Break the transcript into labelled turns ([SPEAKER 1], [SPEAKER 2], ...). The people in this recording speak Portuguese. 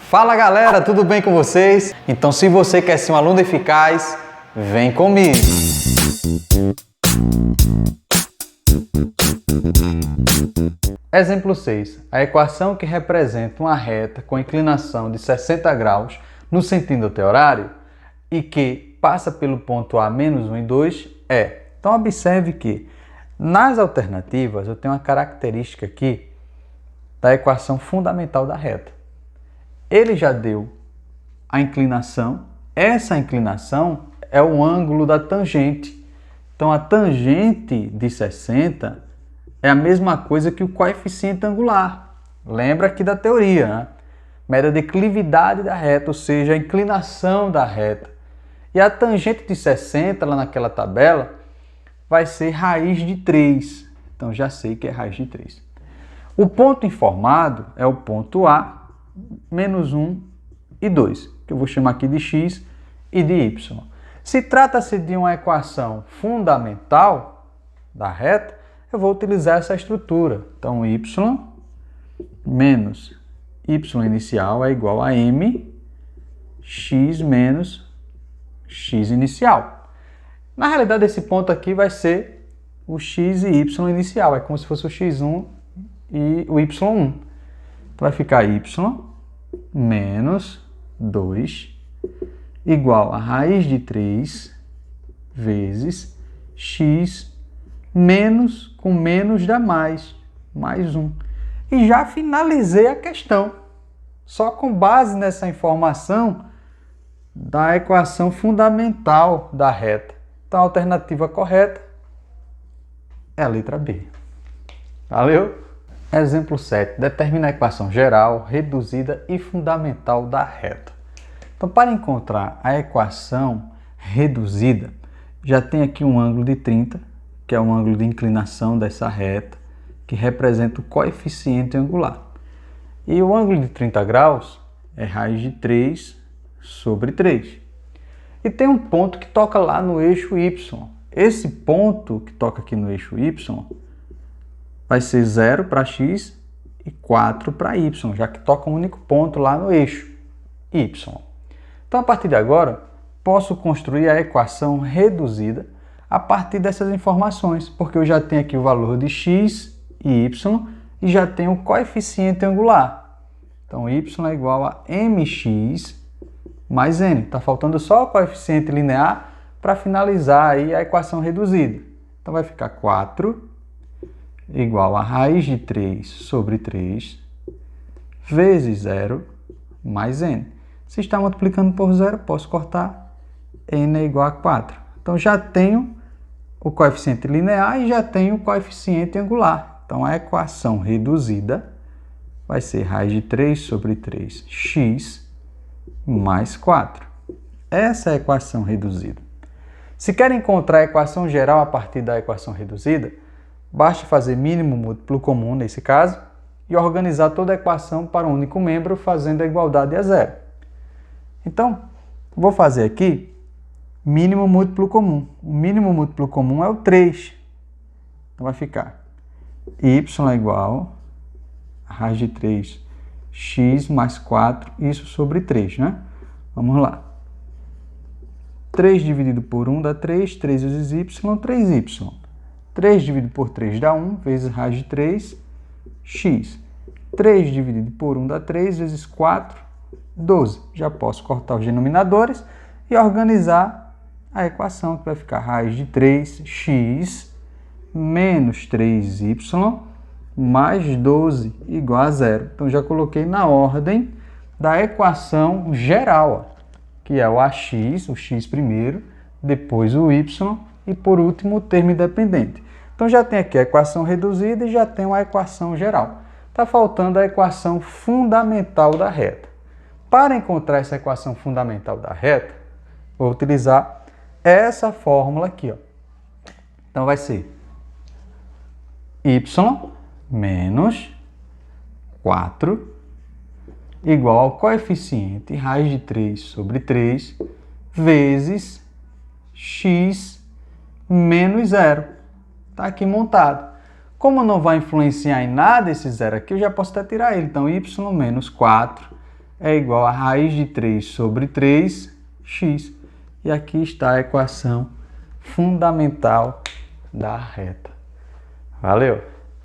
[SPEAKER 1] Fala galera, tudo bem com vocês? Então se você quer ser um aluno eficaz, vem comigo! Exemplo 6. A equação que representa uma reta com inclinação de 60 graus no sentido anti-horário e que passa pelo ponto A menos 1 e 2 é. Então observe que nas alternativas eu tenho uma característica aqui da equação fundamental da reta. Ele já deu a inclinação. Essa inclinação é o ângulo da tangente. Então, a tangente de 60 é a mesma coisa que o coeficiente angular. Lembra aqui da teoria, né? Mede a declividade da reta, ou seja, a inclinação da reta. E a tangente de 60, lá naquela tabela, vai ser raiz de 3. Então, já sei que é raiz de 3. O ponto informado é o ponto A, menos 1 e 2, que eu vou chamar aqui de x e de y. Se trata-se de uma equação fundamental da reta, eu vou utilizar essa estrutura. Então, y menos y inicial é igual a m x menos x inicial. Na realidade, esse ponto aqui vai ser o x e y inicial. É como se fosse o x1 e o y1. Então, vai ficar y menos 2 igual a raiz de 3 vezes x menos com menos dá mais 1. E já finalizei a questão. Só com base nessa informação da equação fundamental da reta. Então a alternativa correta é a letra B. Valeu? Exemplo 7. Determina a equação geral, reduzida e fundamental da reta. Então, para encontrar a equação reduzida, já tem aqui um ângulo de 30, que é o ângulo de inclinação dessa reta, que representa o coeficiente angular. E o ângulo de 30 graus é raiz de 3 sobre 3. E tem um ponto que toca lá no eixo Y. Esse ponto que toca aqui no eixo Y vai ser 0 para x e 4 para y, já que toca um único ponto lá no eixo y. Então, a partir de agora, posso construir a equação reduzida a partir dessas informações, porque eu já tenho aqui o valor de x e y e já tenho o coeficiente angular. Então, y é igual a mx mais n. Está faltando só o coeficiente linear para finalizar aí a equação reduzida. Então, vai ficar 4 igual a raiz de 3 sobre 3 vezes 0 mais n. Se está multiplicando por 0, posso cortar. N é igual a 4. Então, já tenho o coeficiente linear e já tenho o coeficiente angular. Então, a equação reduzida vai ser raiz de 3 sobre 3x mais 4. Essa é a equação reduzida. Se quer encontrar a equação geral a partir da equação reduzida, basta fazer mínimo múltiplo comum, nesse caso, e organizar toda a equação para um único membro, fazendo a igualdade a zero. Então, vou fazer aqui mínimo múltiplo comum. O mínimo múltiplo comum é o 3. Então, vai ficar y é igual a raiz de 3, x mais 4, isso sobre 3, né? Vamos lá. 3 dividido por 1 dá 3, 3 vezes y, 3y. 3 dividido por 3 dá 1, vezes raiz de 3, x. 3 dividido por 1 dá 3, vezes 4, 12. Já posso cortar os denominadores e organizar a equação, que vai ficar raiz de 3x menos 3y mais 12 igual a 0. Então, já coloquei na ordem da equação geral, que é o ax, o x primeiro, depois o y e, por último, o termo independente. Então, já tem aqui a equação reduzida e já tem a equação geral. Está faltando a equação fundamental da reta. Para encontrar essa equação fundamental da reta, vou utilizar essa fórmula aqui, ó. Então, vai ser y menos 4 igual ao coeficiente raiz de 3 sobre 3 vezes x menos 0. Está aqui montado. Como não vai influenciar em nada esse zero aqui, eu já posso até tirar ele. Então, y menos 4 é igual a raiz de 3 sobre 3x. E aqui está a equação fundamental da reta. Valeu!